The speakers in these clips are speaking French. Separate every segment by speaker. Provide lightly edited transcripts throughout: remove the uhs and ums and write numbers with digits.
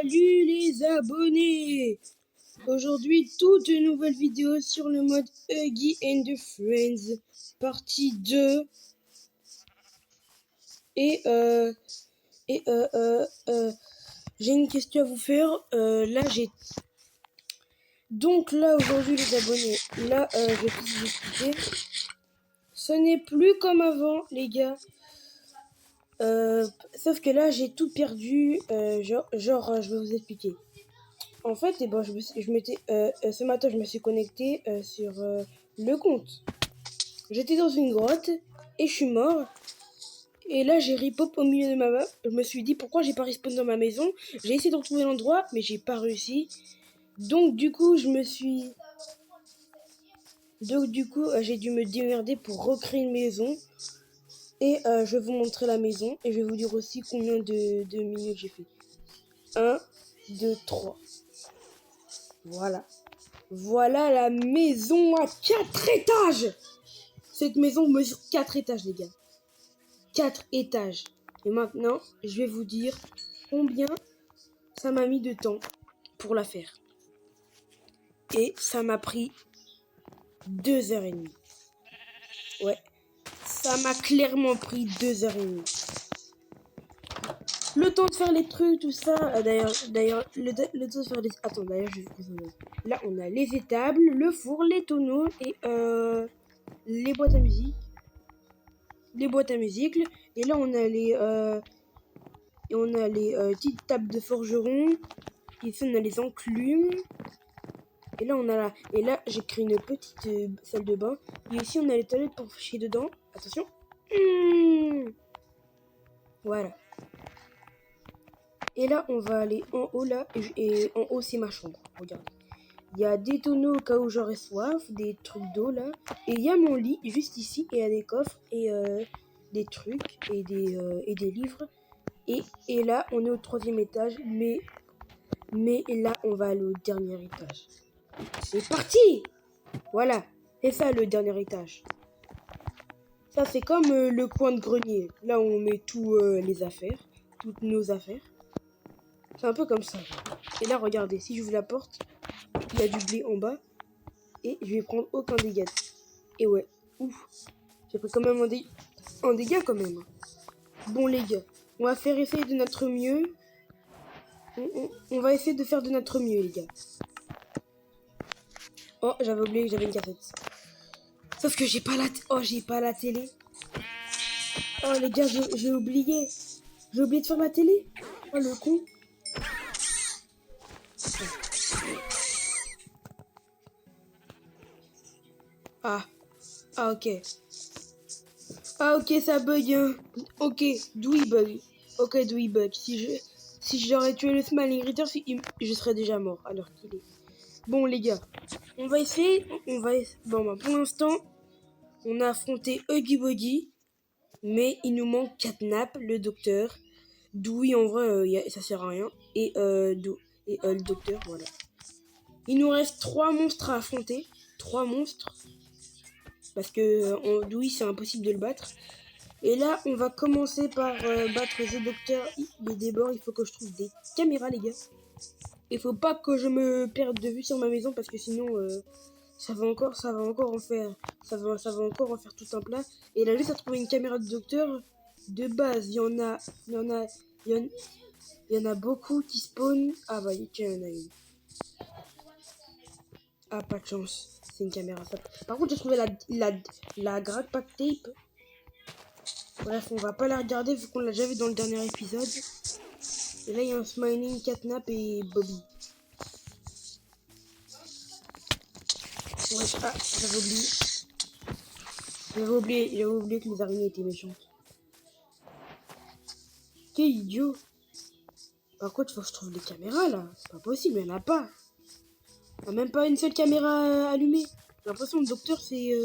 Speaker 1: Salut les abonnés! Aujourd'hui, toute une nouvelle vidéo sur le mode Huggy and the Friends, partie 2. Et j'ai une question à vous faire. Donc là, aujourd'hui, les abonnés, je vais tout vous expliquer. Ce n'est plus comme avant, les gars. Sauf que là, j'ai tout perdu. Je vais vous expliquer. En fait, ce matin, je me suis connecté sur le compte. J'étais dans une grotte et je suis mort. Et là, j'ai repop au milieu de ma map. Je me suis dit pourquoi j'ai pas respawn dans ma maison. J'ai essayé de retrouver l'endroit, mais j'ai pas réussi. Donc du coup, j'ai dû me démerder pour recréer une maison. Et je vais vous montrer la maison et je vais vous dire aussi combien de minutes j'ai fait. 1, 2, 3. Voilà. Voilà la maison à 4 étages. Cette maison mesure 4 étages, les gars. 4 étages. Et maintenant, je vais vous dire combien ça m'a mis de temps pour la faire. Et ça m'a pris 2h30. Ouais. Ça m'a clairement pris 2h30. Le temps de faire les trucs, tout ça. D'ailleurs, le temps de faire les... Attends, d'ailleurs, je vais vous montrer. Là, on a les étables, le four, les tonneaux et les boîtes à musique. Et là, on a les petites tables de forgeron. Ici, on a les enclumes. Et là, j'ai créé une petite salle de bain. Et ici, on a les toilettes pour chier dedans. Attention. Voilà. Et là, on va aller en haut, là. Et en haut, c'est ma chambre. Regarde. Il y a des tonneaux au cas où j'aurais soif. Des trucs d'eau, là. Et il y a mon lit, juste ici. Et il y a des coffres. Et des trucs. Et des livres. Et là, on est au 3e étage. Mais là, on va aller au dernier étage. C'est parti! Voilà. C'est ça, le dernier étage. Ça, c'est comme le coin de grenier. Là, on met les affaires. Toutes nos affaires. C'est un peu comme ça. Et là, regardez. Si j'ouvre la porte, il y a du blé en bas. Et je vais prendre aucun dégât. Et ouais. Ouf. J'ai pris quand même un dégât quand même. Bon, les gars. On va faire essayer de notre mieux. On va essayer de faire de notre mieux, les gars. Oh, j'avais oublié que j'avais une cassette. Sauf que j'ai pas la télé. Oh, les gars, j'ai oublié. J'ai oublié de faire ma télé. Oh, le con. Ah, ok. Ah, ok, ça bug, hein. Ok, d'où il bug. Ok, d'où il bug. Si j'aurais tué le Smiling Reader, je serais déjà mort à l'heure qu'il est. Bon, les gars, on va essayer. Bon, bah, pour l'instant, on a affronté Huggy Wuggy. Mais il nous manque Catnap, le docteur. Dewey, en vrai, ça sert à rien. Et le docteur, voilà. Il nous reste 3 monstres à affronter. 3 monstres. Parce que Dewey, c'est impossible de le battre. Et là, on va commencer par battre le docteur. Il est débord, il faut que je trouve des caméras, les gars. Il faut pas que je me perde de vue sur ma maison parce que sinon, ça va encore en faire tout un plat. Et là, juste à trouver une caméra de docteur. De base, il y en a beaucoup qui spawnent. Ah bah, il y en a une. Ah, pas de chance. C'est une caméra. Par contre, j'ai trouvé la Grad Pack Tape. Bref, on va pas la regarder vu qu'on l'a déjà vu dans le dernier épisode. Et là, il y a un Smiling, Catnap et Bobby. Ouais, ah, j'avais oublié que les araignées étaient méchantes. Quel idiot. Par contre, il faut que je trouve des caméras là. C'est pas possible, il n'y en a pas. Il n'y a même pas une seule caméra allumée. J'ai l'impression que le docteur, c'est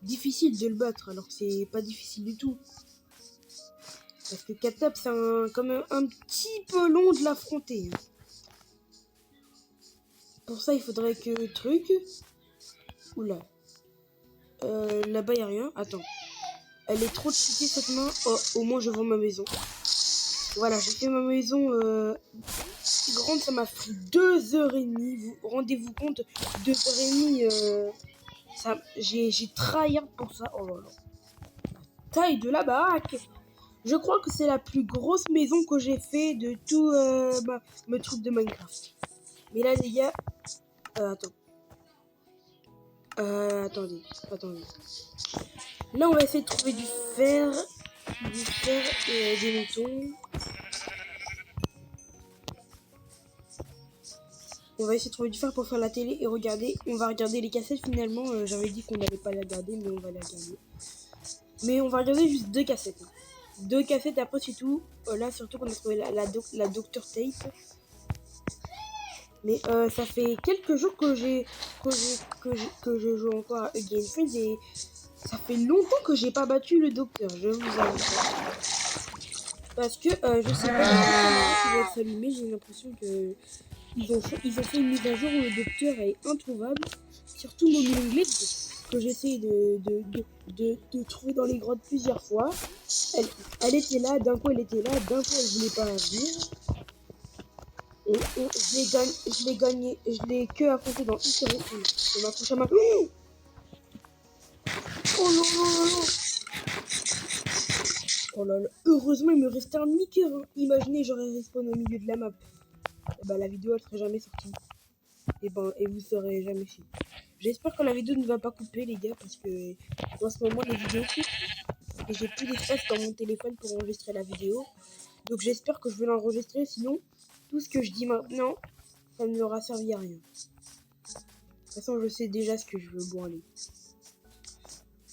Speaker 1: difficile de le battre, alors que c'est pas difficile du tout. Parce que Catnap, c'est quand même un petit peu long de l'affronter. Pour ça, il faudrait que truc. Oula. Là-bas, il n'y a rien. Attends. Elle est trop cheatée cette main. Oh, au moins, je vends ma maison. Voilà, j'ai fait ma maison grande, ça m'a pris 2h30. Vous rendez-vous compte, 2h30, j'ai tryhard pour ça. Oh là là. Taille de la baraque. Je crois que c'est la plus grosse maison que j'ai fait de tout mes trucs de Minecraft. Mais là, les gars, attendez. Là, on va essayer de trouver du fer et des moutons. On va essayer de trouver du fer pour faire la télé et regarder. On va regarder les cassettes finalement. J'avais dit qu'on n'allait pas la garder, mais on va la garder. Mais on va regarder juste 2 cassettes. 2 cassettes, après c'est tout. Là, surtout qu'on a trouvé la Dr Tape. Mais ça fait quelques jours que je joue encore à Again Friends et ça fait longtemps que j'ai pas battu le docteur, je vous avoue. Parce que je sais pas si va s'allumer, j'ai l'impression que ils ont fait une mise à jour où le docteur est introuvable. Surtout Mobile Glitch que j'essaie de trouver dans les grottes plusieurs fois. Elle était là, d'un coup elle était là, d'un coup elle voulait pas venir. Et je l'ai gagné, je l'ai que affronté dans une série. Je m'accroche à ma... Oh non, non, non, non. Oh là là, heureusement il me restait un demi-cœur. Hein. Imaginez, j'aurais respawn au milieu de la map. Et bah la vidéo elle serait jamais sortie. Et vous saurez jamais si. J'espère que la vidéo ne va pas couper les gars parce que en ce moment les vidéos coupent. Et j'ai plus d'espace dans mon téléphone pour enregistrer la vidéo. Donc j'espère que je vais l'enregistrer, sinon tout ce que je dis maintenant, ça ne m'aura servi à rien. De toute façon, je sais déjà ce que je veux. Bon, allez.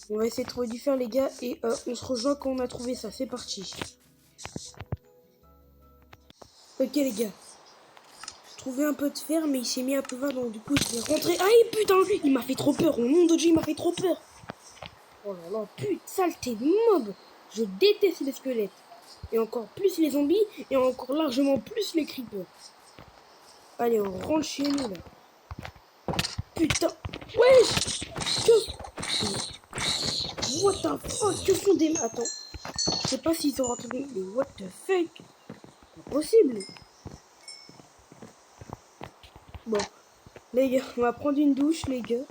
Speaker 1: On va essayer de trouver du fer, les gars, et on se rejoint quand on a trouvé ça. C'est parti. Ok, les gars. J'ai trouvé un peu de fer, mais il s'est mis à pleuvoir, donc du coup, je vais rentrer. Aïe, putain, il m'a fait trop peur. Au nom de Dieu, il m'a fait trop peur. Oh là là, putain, saleté de mob. Je déteste les squelettes. Et encore plus les zombies, et encore largement plus les creepers. Allez, on rentre chez nous, là. Putain. Wesh. What the fuck? Que font des... Attends. Je sais pas s'ils sont rentrés... Mais what the fuck? Pas possible. Bon. Les gars, on va prendre une douche, les gars.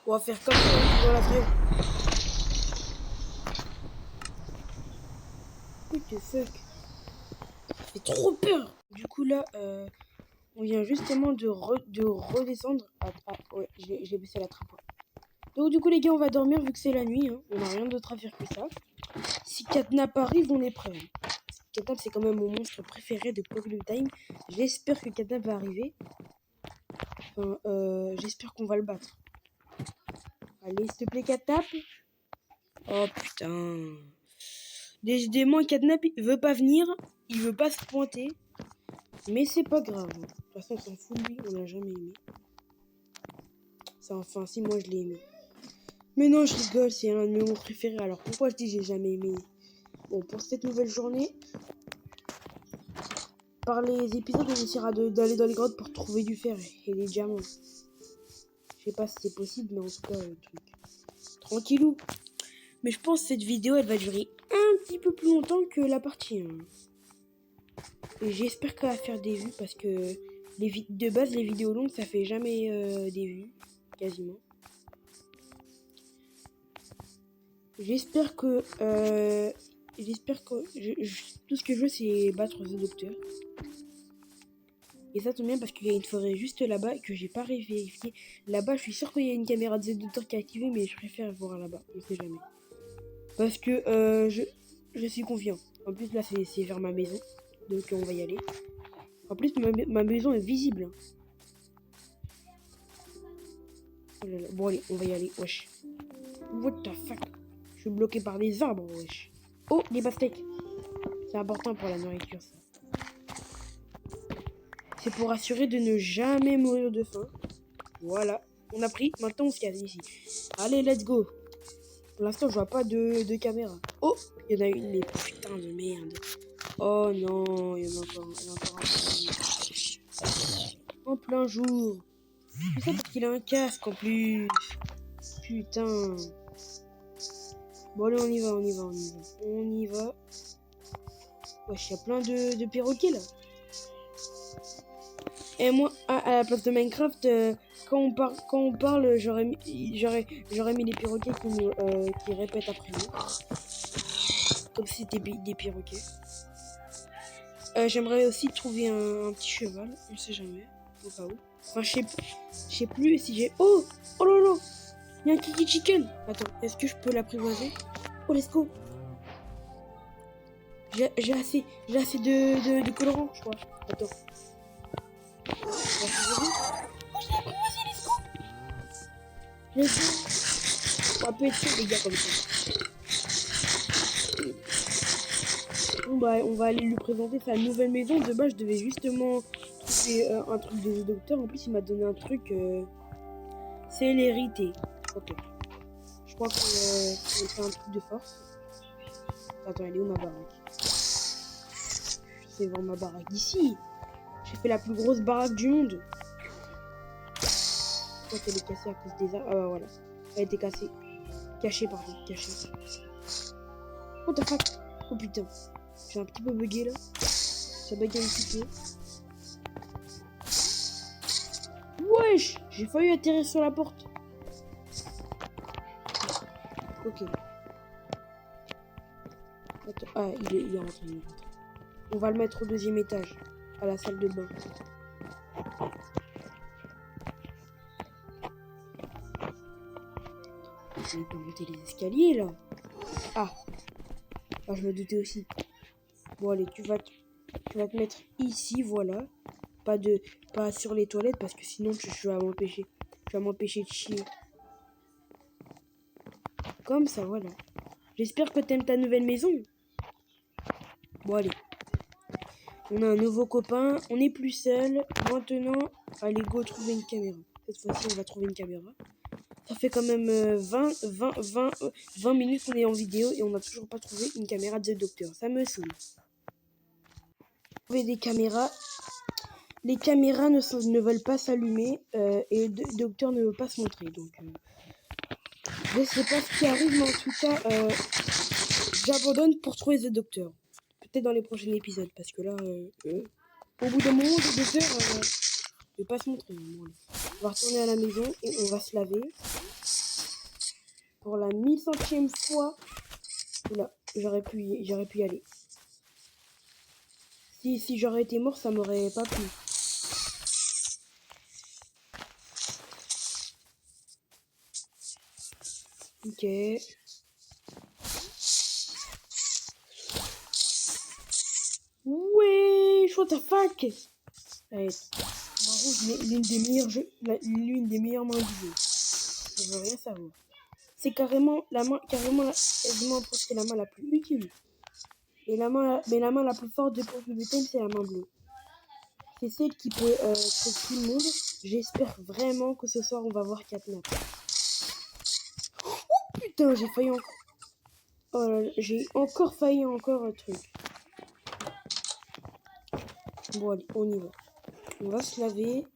Speaker 1: On va faire comme ça dans la vraie. What the fuck? Ça fait trop peur. Du coup, là, on vient justement de redescendre. Ouais, j'ai baissé la trappe. Donc du coup les gars, on va dormir vu que c'est la nuit, hein. On n'a rien d'autre à faire que ça. Si Catnap arrive, on est prêt. Catnap c'est quand même mon monstre préféré de Pokémon Time. J'espère que Catnap va arriver. Enfin, j'espère qu'on va le battre. Allez, s'il te plaît Catnap. Oh putain. Décidément Catnap il veut pas venir. Il veut pas se pointer. Mais c'est pas grave. De toute façon on s'en fout de lui, on l'a jamais aimé. Enfin si, moi je l'ai aimé. Mais non, je rigole, c'est un de mes mots préférés. Alors pourquoi je dis j'ai jamais aimé? Bon, pour cette nouvelle journée, par les épisodes, on essaiera d'aller dans les grottes pour trouver du fer et des diamants. Je sais pas si c'est possible, mais en tout cas, le truc. Tranquillou. Mais je pense que cette vidéo, elle va durer un petit peu plus longtemps que la partie 1. Et j'espère qu'elle va faire des vues parce que de base, les vidéos longues, ça fait jamais des vues, quasiment. J'espère que tout ce que je veux c'est battre The Docteur. Et ça tombe bien parce qu'il y a une forêt juste là-bas que j'ai pas vérifié. Là-bas, je suis sûr qu'il y a une caméra de The Docteur qui est activée, mais je préfère voir là-bas. On sait jamais. Parce que je suis confiant. En plus là c'est vers ma maison, donc on va y aller. En plus ma maison est visible. Oh là là. Bon allez, on va y aller. Wesh. What the fuck? Je suis bloqué par des arbres, wesh. Oh, des pastèques. C'est important pour la nourriture, ça. C'est pour assurer de ne jamais mourir de faim. Voilà. On a pris. Maintenant, on se casse ici. Allez, let's go. Pour l'instant, je vois pas de caméra. Oh, il y en a une, mais putain de merde. Oh non, il y en a encore un. En plein jour. C'est ça parce qu'il a un casque en plus. Putain. Bon, allez, on y va. On y va. Wesh, il y a plein de perroquets là. Et moi, à la place de Minecraft, quand on parle, j'aurais mis les perroquets qui répètent après nous. Comme si c'était des perroquets. J'aimerais aussi trouver un petit cheval, on sait jamais, au cas où. Enfin, je sais plus si j'ai... Oh là là, il y a un Kiki Chicken. Attends, est-ce que je peux l'apprivoiser? Oh, let's go. J'ai assez de colorant, je crois. Attends. Oh, je l'ai apprivoisé, let's go. Let's go. On peut être sûr, les gars, comme ça. Bon, bah, on va aller lui présenter sa nouvelle maison. De base, je devais justement trouver un truc de docteur. En plus, il m'a donné un truc... célérité. Ok. Je crois qu'on fait un truc de force. Attends, elle est où ma baraque? C'est voir ma baraque d'ici. J'ai fait la plus grosse baraque du monde. Je crois qu'elle est cassée à cause des arbres. Ah bah voilà. Elle a été cassée. Cachée, pardon. Cachée. What the fuck? Oh putain. J'ai un petit peu bugué là. Ça bug un petit peu. Wesh! J'ai failli atterrir sur la porte. Ok. Attends. Ah, il est rentré. On va le mettre au deuxième étage. À la salle de bain. Il peut monter les escaliers là. Ah, je me doutais aussi. Bon allez, tu vas te mettre ici, voilà. Pas sur les toilettes parce que sinon tu vas m'empêcher de chier. Comme ça, voilà. J'espère que t'aimes ta nouvelle maison. Bon allez. On a un nouveau copain, on n'est plus seul. Maintenant, allez go trouver une caméra. Cette fois-ci, on va trouver une caméra. Ça fait quand même 20 minutes qu'on est en vidéo et on n'a toujours pas trouvé une caméra de docteur. Ça me saoule. Trouver des caméras. Les caméras ne veulent pas s'allumer et le docteur ne veut pas se montrer. Donc, je sais pas ce qui arrive, mais en tout cas, j'abandonne pour trouver The Docteur. Peut-être dans les prochains épisodes, parce que là, au bout d'un moment, le docteur ne veut pas se montrer. Bon, on va retourner à la maison et on va se laver. Pour la 1100e fois. Oula, j'aurais pu y aller. Si j'aurais été mort, ça m'aurait pas plu. Ok. Ouais, what the fuck. Allez, l'une des meilleures mains du jeu. Je veux rien savoir. C'est carrément quasiment presque la main la plus utile. Mais la main la plus forte de Pokémon, c'est la main bleue. C'est celle qui peut tuer tout le monde. J'espère vraiment que ce soir on va voir Catnap. Oh putain, j'ai failli encore. Oh là là, j'ai encore failli un truc. Bon allez, on y va. On va se laver.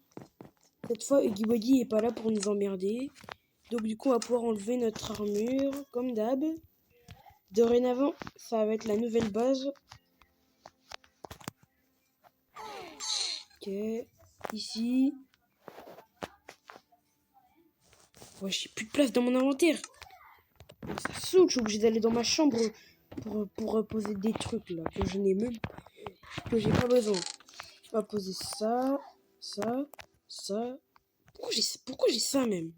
Speaker 1: Cette fois, Huggy Wuggy est pas là pour nous emmerder. Donc du coup, on va pouvoir enlever notre armure, comme d'hab. Dorénavant, ça va être la nouvelle base. Ok, ici. Ouais, j'ai plus de place dans mon inventaire. Ça saoule, je suis obligé d'aller dans ma chambre pour poser des trucs là que je n'ai même que j'ai pas besoin. On va poser ça, ça, ça. Pourquoi j'ai ça même?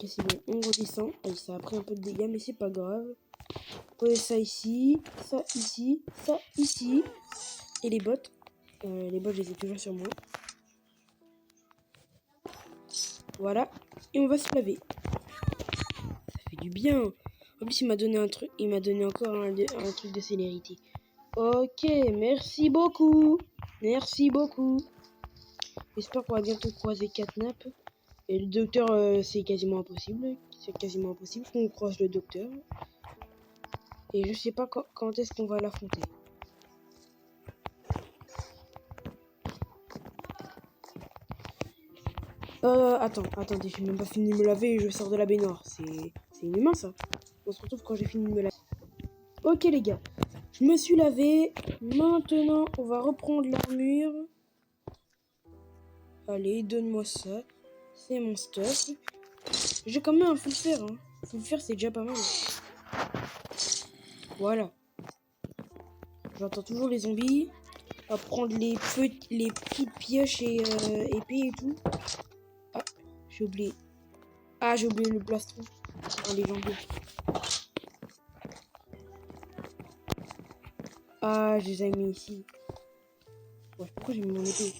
Speaker 1: Ok, c'est bon, on redescend. Allez, ça a pris un peu de dégâts, mais c'est pas grave. Poser ça ici, ça ici, ça ici. Et les bottes. Les bottes, je les ai toujours sur moi. Voilà. Et on va se laver. Ça fait du bien. En plus, il m'a donné un truc. Il m'a donné encore un truc de célérité. Ok, merci beaucoup. Merci beaucoup. J'espère qu'on va bientôt croiser Catnap. Et le docteur, c'est quasiment impossible. C'est quasiment impossible qu'on croise le docteur. Et je sais pas quand est-ce qu'on va l'affronter. Attendez, j'ai même pas fini de me laver et je sors de la baignoire. C'est inhumain ça. On se retrouve quand j'ai fini de me laver. Ok les gars, Je me suis lavé. Maintenant, on va reprendre l'armure. Allez, donne-moi ça. C'est mon stuff. J'ai quand même un full fer. Hein. Full fer, c'est déjà pas mal. Voilà. J'entends toujours les zombies. On va prendre les petites pioches et épées et tout. Ah, j'ai oublié. Ah, j'ai oublié le plastron. Oh, les jambiers. Ah, je les ai mis ici. Ouais, pourquoi j'ai mis mon épée?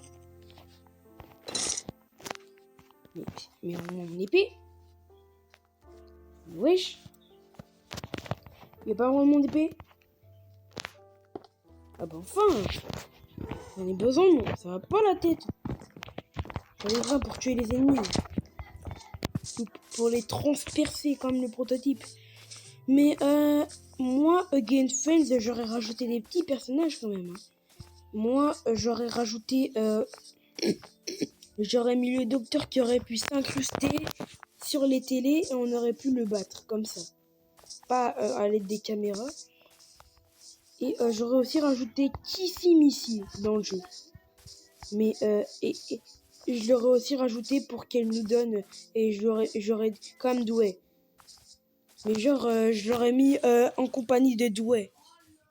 Speaker 1: Mais mon épée? Wesh. Y'a pas vraiment mon épée? Ah bah enfin. J'en ai besoin, moi. Ça va pas la tête. J'en ai besoin pour tuer les ennemis. Pour les transpercer comme le prototype. Mais moi, Against Friends, j'aurais rajouté des petits personnages quand même. Hein. Moi, j'aurais rajouté... j'aurais mis le docteur qui aurait pu s'incruster sur les télés et on aurait pu le battre comme ça. Pas à l'aide des caméras. Et j'aurais aussi rajouté Kissy Missy dans le jeu. Mais et je l'aurais aussi rajouté pour qu'elle nous donne et j'aurais comme Douai. Mais genre je l'aurais mis en compagnie de Douai.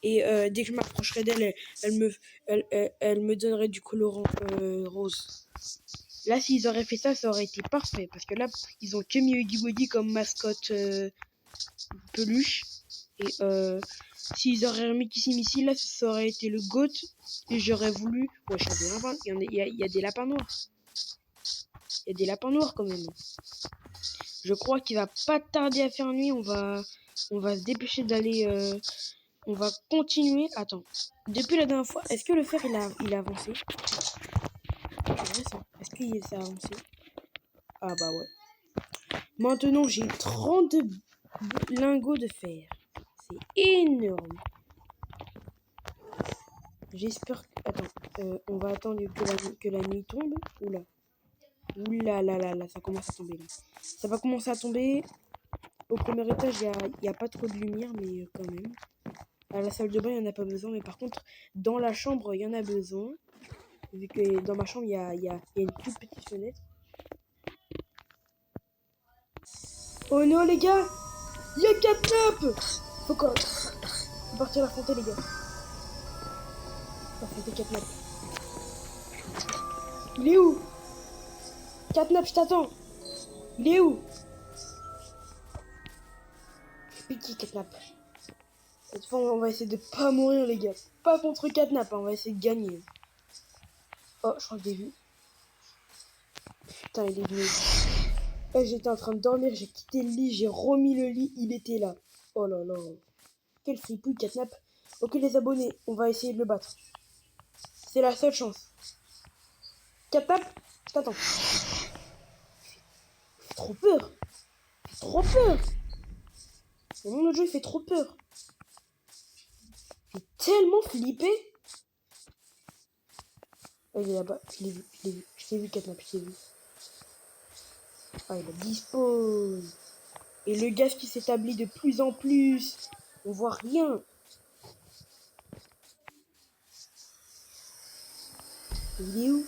Speaker 1: Et dès que je m'approcherais d'elle, elle me donnerait du colorant rose. Là, s'ils auraient fait ça, ça aurait été parfait. Parce que là, ils ont que mis Huggy Wuggy comme mascotte peluche. Et s'ils auraient remis Kissy Missy, là, ça aurait été le GOAT. Et j'aurais voulu... Ouais, je des lapins. Il y a des lapins noirs. Il y a des lapins noirs quand même. Je crois qu'il va pas tarder à faire nuit. On va se dépêcher d'aller... On va continuer. Attends. Depuis la dernière fois, est-ce que le fer, il a avancé? C'est vrai ça. Est-ce qu'il s'est avancé? Ah bah ouais. Maintenant, j'ai 30 lingots de fer. C'est énorme. J'espère que... Attends. On va attendre que la nuit tombe. Oula. Oula là, ça commence à tomber là. Ça va commencer à tomber. Au premier étage, il y a pas trop de lumière, mais quand même. À la salle de bain, il n'y en a pas besoin. Mais par contre, dans la chambre, il y en a besoin. Vu que dans ma chambre, il y a une toute petite fenêtre. Oh non, les gars! Il y a Catnap! Faut partir l'affronter, les gars. Affronter Catnap. Il est où? Catnap, je t'attends. Il est où? Pitié, Catnap. Cette fois, on va essayer de pas mourir, les gars. Pas contre Catnap, hein, on va essayer de gagner. Oh, je crois que j'ai vu. Putain, il est venu. Là, j'étais en train de dormir, j'ai quitté le lit, j'ai remis le lit, il était là. Oh là là. Quel fripouille, Catnap. Ok, les abonnés, on va essayer de le battre. C'est la seule chance. Catnap, je t'attends. Il fait trop peur. Il fait trop peur. Le monde de jeu, il fait trop peur. Il fait tellement flipper. Oh, il est là-bas. Je l'ai vu. Je t'ai vu, Catnap, je t'ai vu. Ah, il a dispose. Et le gaz qui s'établit de plus en plus. On voit rien. Il est où?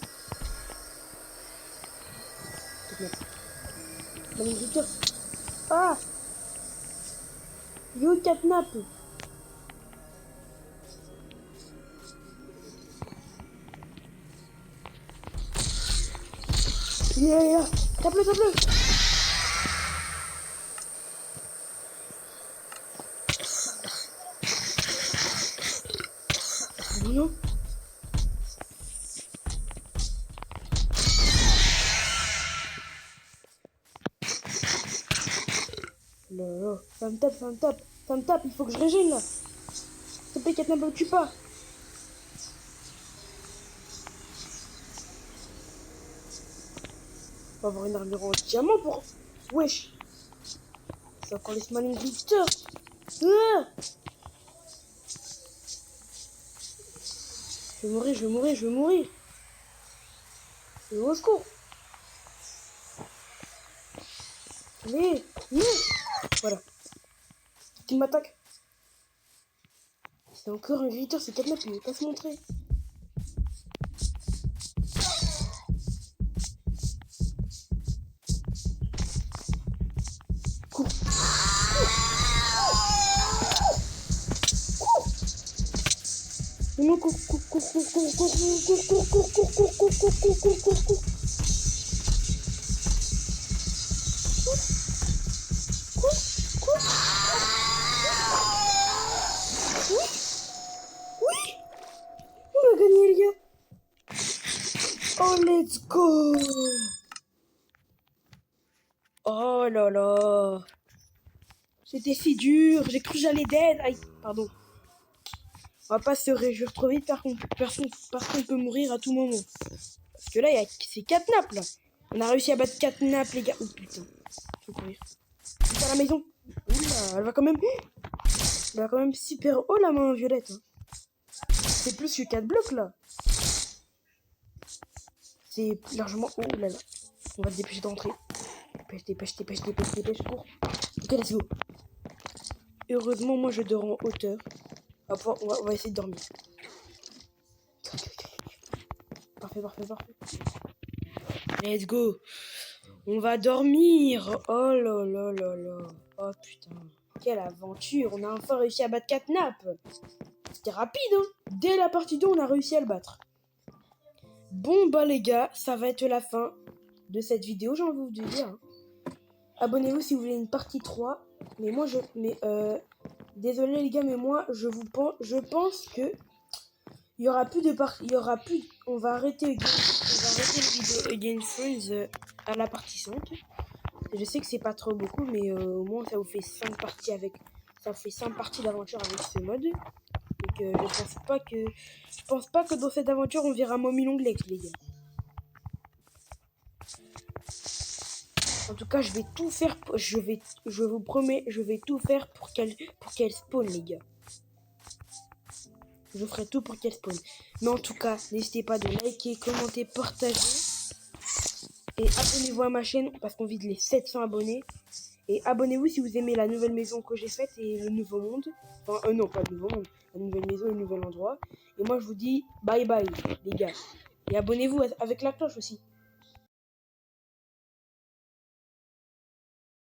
Speaker 1: Catnap. Ah! Il est où, Catnap? Il est là. Tape-le, tape-le. Non. Là. Ça me tape, ça me tape. Ça me tape, il faut que je régène là. S'il te plaît, Catnap, ne tue pas. On va avoir une armure en diamant pour... Wesh. C'est encore les Smiling Glitter. Ah, je vais mourir, je vais mourir, je vais mourir. Au secours. Allez, non. Voilà. Qui m'attaque. C'est encore un visiteur, c'est Catnap, il veut pas se montrer. Cours. Non, cours. Oui, on a gagné les gars. Oh, let's go. Oh là là. C'était si dur, j'ai cru que j'allais dead. Aïe, pardon. On va pas se réjouir trop vite parce qu'on peut mourir à tout moment. Parce que là, c'est Catnap là. On a réussi à battre Catnap les gars. Oh putain. Faut courir. C'est à la maison. Oula, elle va quand même super haut la main violette. Hein. C'est plus que 4 blocs là. C'est largement haut là. On va se dépêcher d'entrer. Dépêche, cours. Ok, let's go. Heureusement, moi je dors en hauteur. On va essayer de dormir. Parfait. Let's go. On va dormir. Oh là là là là. Oh putain. Quelle aventure. On a enfin réussi à battre Catnap. C'était rapide, hein. Dès la partie 2, on a réussi à le battre. Bon, bah les gars, ça va être la fin de cette vidéo, j'ai envie de vous dire. Hein. Abonnez-vous si vous voulez une partie 3. Mais moi, désolé les gars, mais moi, je pense que il y aura plus de partie. On va arrêter le vidéo Against Friends à la partie 5. Je sais que c'est pas trop beaucoup, mais au moins ça vous fait 5 parties d'aventure avec ce mode. Donc je pense pas que dans cette aventure on verra Mommy Longlegs les gars. En tout cas, je vais tout faire. Je vous promets, je vais tout faire pour qu'elle spawn les gars. Je ferai tout pour qu'elle spawn. Mais en tout cas, n'hésitez pas de liker, commenter, partager. Et abonnez-vous à ma chaîne parce qu'on vise les 700 abonnés. Et abonnez-vous si vous aimez la nouvelle maison que j'ai faite et le nouveau monde. Enfin, non, pas le nouveau monde. La nouvelle maison et le nouvel endroit. Et moi, je vous dis bye bye, les gars. Et abonnez-vous avec la cloche aussi.